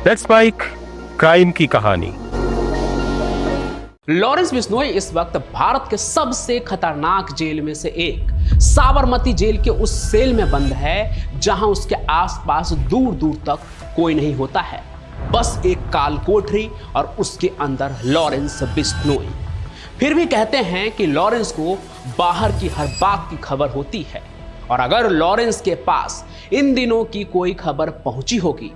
Let's spike crime की कहानी। Lawrence Bishnoi इस वक्त भारत के सबसे खतरनाक जेल में से एक साबरमती जेल के उस सेल में बंद है जहां उसके आसपास दूर दूर तक कोई नहीं होता है, बस एक काल कोठरी और उसके अंदर लॉरेंस बिश्नोई। फिर भी कहते हैं कि लॉरेंस को बाहर की हर बात की खबर होती है और अगर लॉरेंस के पास इन दिनों की कोई खबर पहुंची होगी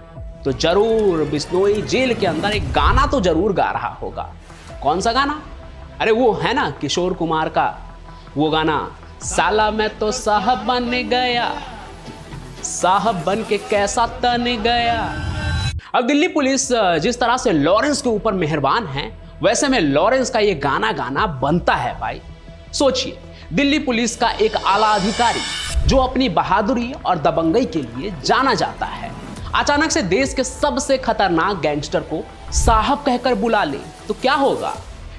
तो जरूर बिश्नोई जेल के अंदर एक गाना तो जरूर गा रहा होगा। कौन सा गाना? अरे वो है ना किशोर कुमार का वो गाना, साला मैं तो साहब बन गया, साहब बन के कैसा तन गया। अब दिल्ली पुलिस जिस तरह से लॉरेंस के ऊपर मेहरबान है, वैसे में लॉरेंस का ये गाना गाना बनता है भाई। सोचिए, दिल्ली पुलिस का एक आला अधिकारी जो अपनी बहादुरी और दबंगई के लिए जाना जाता है, अचानक से देश के सबसे खतरनाक गैंगस्टर को साहब कहकर बुला ले तो क्या होगा?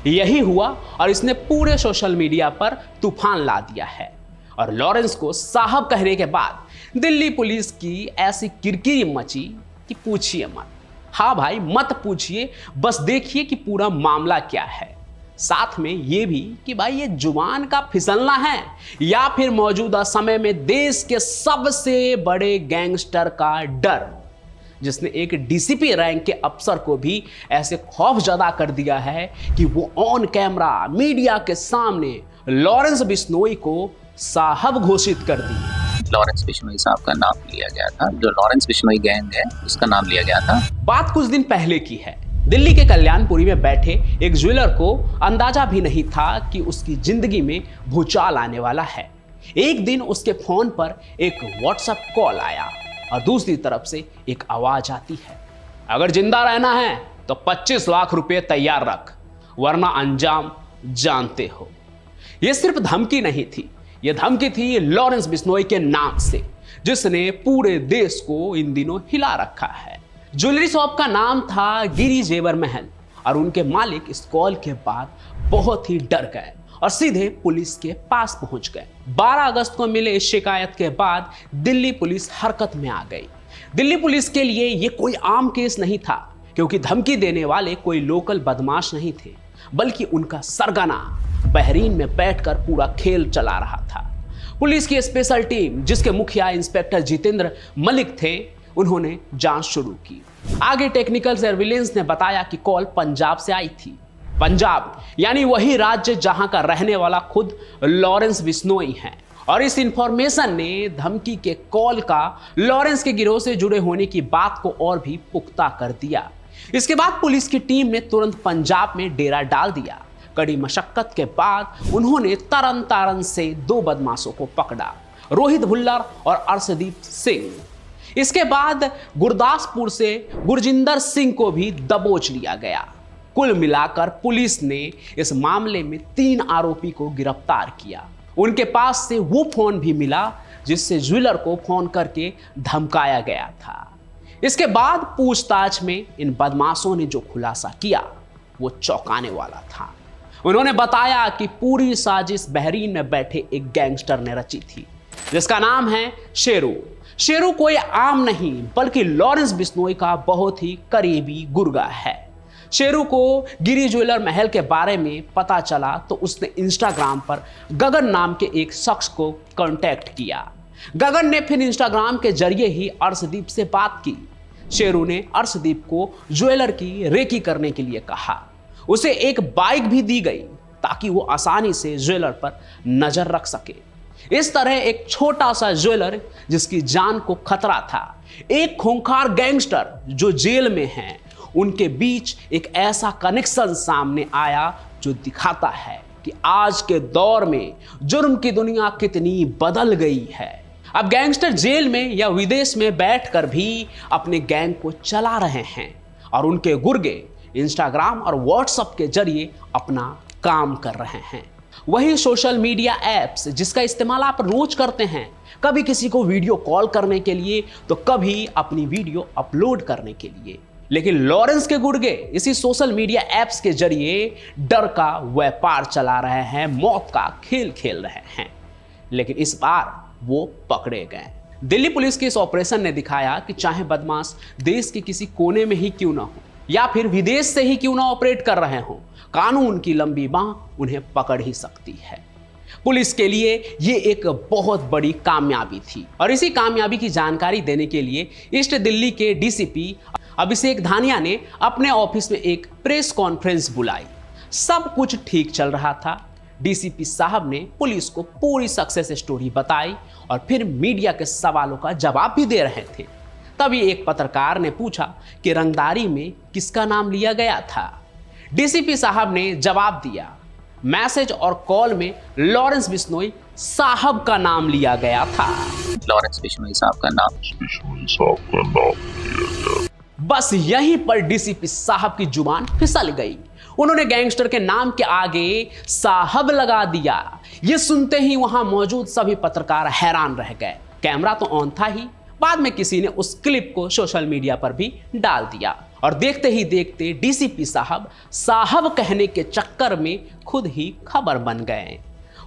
यही हुआ और इसने पूरे सोशल मीडिया पर तूफान ला दिया है। और लॉरेंस को साहब कहने के बाद दिल्ली पुलिस की ऐसी किरकिरी मची कि पूछिए मत। हाँ भाई, मत पूछिए, बस देखिए कि पूरा मामला क्या है। साथ में ये भी कि भाई ये जुबान का फिसलना है या फिर मौजूदा समय में देश के सबसे बड़े गैंगस्टर का डर, जिसने एक डीसीपी रैंक के अफसर को भी ऐसे खौफजदा कर दिया है कि वो ऑन कैमरा मीडिया के सामने लॉरेंस बिश्नोई को साहब घोषित कर दी। लॉरेंस बिश्नोई साहब का नाम लिया गया था, जो लॉरेंस बिश्नोई गैंग है उसका नाम लिया गया था। बात कुछ दिन पहले की है। दिल्ली के कल्याणपुरी में बैठे एक ज्वेलर को अंदाजा भी नहीं था कि उसकी जिंदगी में भूचाल आने वाला है। एक दिन उसके फोन पर एक व्हाट्सएप कॉल आया और दूसरी तरफ से एक आवाज आती है, अगर जिंदा रहना है तो 25 लाख रुपए तैयार रख, वरना अंजाम जानते हो। यह सिर्फ धमकी नहीं थी, यह धमकी थी लॉरेंस बिश्नोई के नाम से, जिसने पूरे देश को इन दिनों हिला रखा है। ज्वेलरी शॉप का नाम था गिरी जेवर महल और उनके मालिक इस कॉल के बाद बहुत ही डर गए और सीधे पुलिस के पास पहुंच गए। 12 अगस्त को मिले इस शिकायत के बाद दिल्ली पुलिस हरकत में आ गई। दिल्ली पुलिस के लिए ये कोई आम केस नहीं था, क्योंकि धमकी देने वाले कोई लोकल बदमाश नहीं थे, बल्कि उनका सरगना बहरीन में बैठकर पूरा खेल चला रहा था। पुलिस की स्पेशल टीम, जिसके मुखिया इंस्पेक्टर जितेंद्र मलिक थे, उन्होंने जांच शुरू की। आगे टेक्निकल सर्विलेंस ने बताया कि कॉल पंजाब से आई थी। पंजाब यानी वही राज्य जहां का रहने वाला खुद लॉरेंस बिश्नोई है। और इस इंफॉर्मेशन ने धमकी के कॉल का लॉरेंस के गिरोह से जुड़े होने की बात को और भी पुख्ता कर दिया। इसके बाद पुलिस की टीम ने तुरंत पंजाब में डेरा डाल दिया। कड़ी मशक्कत के बाद उन्होंने तरन तारन से 2 बदमाशों को पकड़ा, रोहित भुल्लर और अर्शदीप सिंह। इसके बाद गुरदासपुर से गुरजिंदर सिंह को भी दबोच लिया गया। कुल मिलाकर पुलिस ने इस मामले में 3 आरोपी को गिरफ्तार किया। उनके पास से वो फोन भी मिला जिससे ज्वेलर को फोन करके धमकाया गया था। इसके बाद पूछताछ में इन बदमाशों ने जो खुलासा किया वो चौंकाने वाला था। उन्होंने बताया कि पूरी साजिश बहरीन में बैठे एक गैंगस्टर ने रची थी, जिसका नाम है शेरू। शेरू कोई आम नहीं बल्कि लॉरेंस बिश्नोई का बहुत ही करीबी गुर्गा है। शेरू को गिरी ज्वेलर महल के बारे में पता चला तो उसने इंस्टाग्राम पर गगन नाम के एक शख्स को कांटेक्ट किया। गगन ने फिर इंस्टाग्राम के जरिए ही अर्शदीप से बात की। शेरू ने अर्शदीप को ज्वेलर की रेकी करने के लिए कहा। उसे एक बाइक भी दी गई ताकि वो आसानी से ज्वेलर पर नजर रख सके। इस तरह एक छोटा सा ज्वेलर जिसकी जान को खतरा था, एक खूंखार गैंगस्टर जो जेल में हैं, उनके बीच एक ऐसा कनेक्शन सामने आया जो दिखाता है कि आज के दौर में जुर्म की दुनिया कितनी बदल गई है। अब गैंगस्टर जेल में या विदेश में बैठकर भी अपने गैंग को चला रहे हैं और उनके गुर्गे इंस्टाग्राम और व्हाट्सएप के जरिए अपना काम कर रहे हैं। वही सोशल मीडिया ऐप्स जिसका इस्तेमाल आप रोज करते हैं, कभी किसी को वीडियो कॉल करने के लिए तो कभी अपनी वीडियो अपलोड करने के लिए। लेकिन लॉरेंस के गुर्गे इसी सोशल मीडिया ऐप्स के जरिए डर का व्यापार चला रहे हैं, मौत का खेल खेल रहे हैं। लेकिन इस बार वो पकड़े गए। दिल्ली पुलिस के इस ऑपरेशन ने दिखाया कि चाहे बदमाश देश के किसी कोने में ही क्यों ना हो या फिर विदेश से ही क्यों ना ऑपरेट कर रहे हो, कानून की लंबी बांह उन्हें पकड़ ही सकती है। पुलिस के लिए ये एक बहुत बड़ी कामयाबी थी और इसी कामयाबी की जानकारी देने के लिए ईस्ट दिल्ली के डीसीपी अभिषेक धानिया ने अपने ऑफिस में एक प्रेस कॉन्फ्रेंस बुलाई। सब कुछ ठीक चल रहा था। डीसीपी साहब ने पुलिस को पूरी सक्सेस स्टोरी बताई और फिर मीडिया के सवालों का जवाब भी दे रहे थे। तभी एक पत्रकार ने पूछा कि रंगदारी में किसका नाम लिया गया था। डीसीपी साहब ने जवाब दिया, मैसेज और कॉल में लॉरेंस बिश्नोई साहब का नाम लिया गया था। लॉरेंस बिश्नोई साहब का नाम बस यहीं पर डीसीपी साहब की जुबान फिसल गई। उन्होंने गैंगस्टर के नाम के आगे साहब लगा दिया। यह सुनते ही वहां मौजूद सभी पत्रकार हैरान रह गए। कैमरा तो ऑन था ही, बाद में किसी ने उस क्लिप को सोशल मीडिया पर भी डाल दिया और देखते ही देखते डीसीपी साहब कहने के चक्कर में खुद ही खबर बन गए।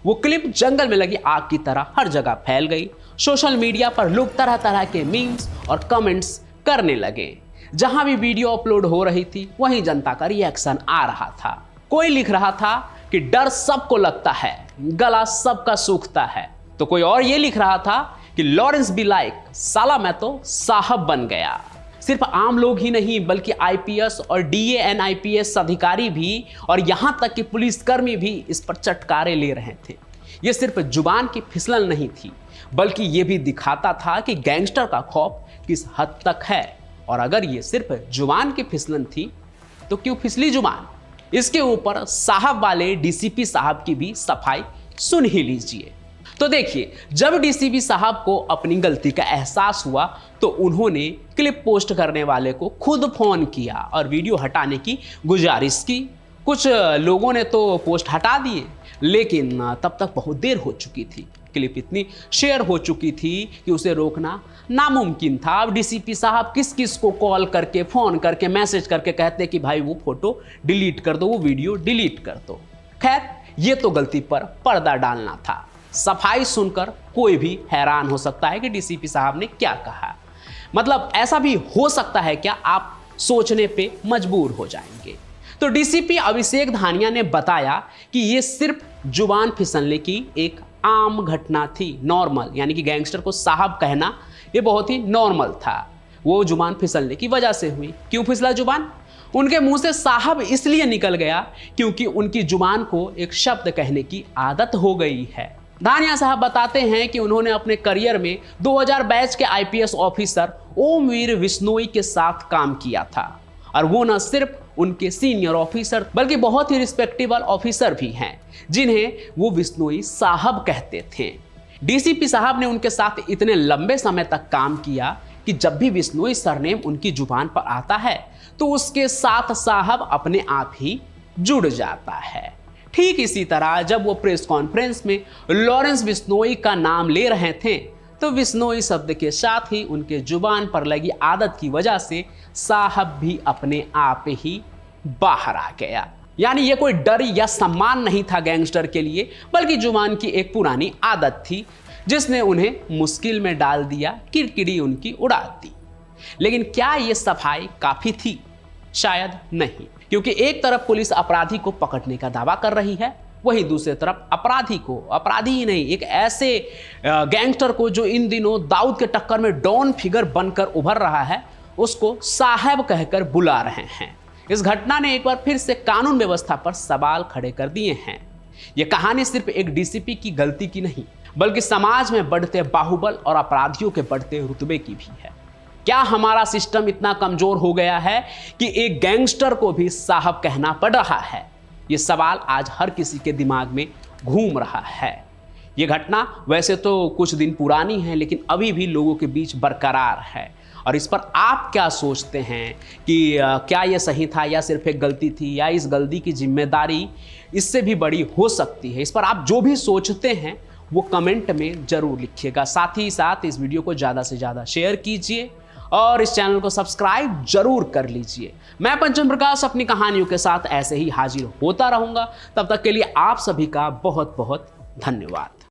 वो क्लिप जंगल में लगी आग की तरह हर जगह फैल गई। सोशल मीडिया पर लोग तरह तरह के मीम्स और कमेंट्स करने लगे। जहां भी वीडियो अपलोड हो रही थी वहीं जनता का रिएक्शन आ रहा था। कोई लिख रहा था कि डर सबको लगता है, गला सबका सूखता है, तो कोई और ये लिख रहा था कि लॉरेंस बी लाइक, साला मैं तो साहब बन गया। सिर्फ आम लोग ही नहीं बल्कि आईपीएस और डीएएनआईपीएस अधिकारी भी और यहां तक कि पुलिसकर्मी भी इस पर चटकारे ले रहे थे। यह सिर्फ जुबान की फिसलन नहीं थी बल्कि यह भी दिखाता था कि गैंगस्टर का खौफ किस हद तक है। और अगर ये सिर्फ जुबान की फिसलन थी तो क्यों फिसली जुबान? इसके ऊपर साहब वाले डीसीपी साहब की भी सफाई सुन ही लीजिए। तो देखिए, जब डीसीपी साहब को अपनी गलती का एहसास हुआ तो उन्होंने क्लिप पोस्ट करने वाले को खुद फोन किया और वीडियो हटाने की गुजारिश की। कुछ लोगों ने तो पोस्ट हटा दिए, लेकिन तब तक बहुत देर हो चुकी थी। क्लिप इतनी शेयर हो चुकी थी कि उसे रोकना नामुमकिन था। अब डीसीपी साहब किस किस को कॉल करके, फोन करके, मैसेज करके कहते कि भाई वो फोटो डिलीट कर दो, वो वीडियो डिलीट कर दो। खैर, ये तो गलती पर पर्दा डालना था। सफाई सुनकर कोई भी हैरान हो सकता है कि डीसीपी साहब ने क्या कहा। मतलब ऐसा भी हो सकता है क्या? आप सोचने पे मजबूर हो जाएंगे। तो डीसीपी अभिषेक धानिया ने बताया कि ये सिर्फ जुबान फिसलने की एक आम घटना थी, नॉर्मल, यानी कि गैंगस्टर को साहब कहना ये बहुत ही नॉर्मल था। वो जुबान फिसलने की वजह से हुई। क्यों फिसला जुबान? उनके मुंह से साहब इसलिए निकल गया क्योंकि उनकी जुबान को एक शब्द कहने की आदत हो गई है। धानिया साहब बताते हैं कि उन्होंने अपने करियर में 2000 बैच के आईपीएस ऑफिसर ओमवीर बिश्नोई के साथ काम किया था और वो न सिर्फ उनके सीनियर ऑफिसर बल्कि बहुत ही रिस्पेक्टेबल ऑफिसर भी हैं जिन्हें वो बिश्नोई साहब कहते थे। डीसीपी साहब ने उनके साथ इतने लंबे समय तक काम किया कि जब भी बिश्नोई सरनेम उनकी जुबान पर आता है तो उसके साथ साहब अपने आप ही जुड़ जाता है। ठीक इसी तरह जब वो प्रेस कॉन्फ्रेंस में लॉरेंस बिश्नोई का नाम ले रहे थे तो बिश्नोई शब्द के साथ ही उनके जुबान पर लगी आदत की वजह से साहब भी अपने आप ही बाहर आ गया। यानी ये कोई डर या सम्मान नहीं था गैंगस्टर के लिए, बल्कि जुबान की एक पुरानी आदत थी जिसने उन्हें मुश्किल में डाल दिया, किरकिरी उनकी उड़ा दी। लेकिन क्या ये सफाई काफी थी? शायद नहीं, क्योंकि एक तरफ पुलिस अपराधी को पकड़ने का दावा कर रही है, वहीं दूसरी तरफ अपराधी को, अपराधी ही नहीं, एक ऐसे गैंगस्टर को जो इन दिनों दाऊद के टक्कर में डॉन फिगर बनकर उभर रहा है, उसको साहब कहकर बुला रहे हैं। इस घटना ने एक बार फिर से कानून व्यवस्था पर सवाल खड़े कर दिए हैं। यह कहानी सिर्फ एक डीसीपी की गलती की नहीं, बल्कि समाज में बढ़ते बाहुबल और अपराधियों के बढ़ते रुतबे की भी है। क्या हमारा सिस्टम इतना कमजोर हो गया है कि एक गैंगस्टर को भी साहब कहना पड़ रहा है? यह सवाल आज हर किसी के दिमाग में घूम रहा है। यह घटना वैसे तो कुछ दिन पुरानी है, लेकिन अभी भी लोगों के बीच बरकरार है। और इस पर आप क्या सोचते हैं कि क्या यह सही था या सिर्फ एक गलती थी, या इस गलती की जिम्मेदारी इससे भी बड़ी हो सकती है? इस पर आप जो भी सोचते हैं वो कमेंट में जरूर लिखिएगा। साथ ही साथ इस वीडियो को ज़्यादा से ज़्यादा शेयर कीजिए और इस चैनल को सब्सक्राइब जरूर कर लीजिए। मैं पंचम प्रकाश अपनी कहानियों के साथ ऐसे ही हाजिर होता रहूंगा। तब तक के लिए आप सभी का बहुत बहुत धन्यवाद।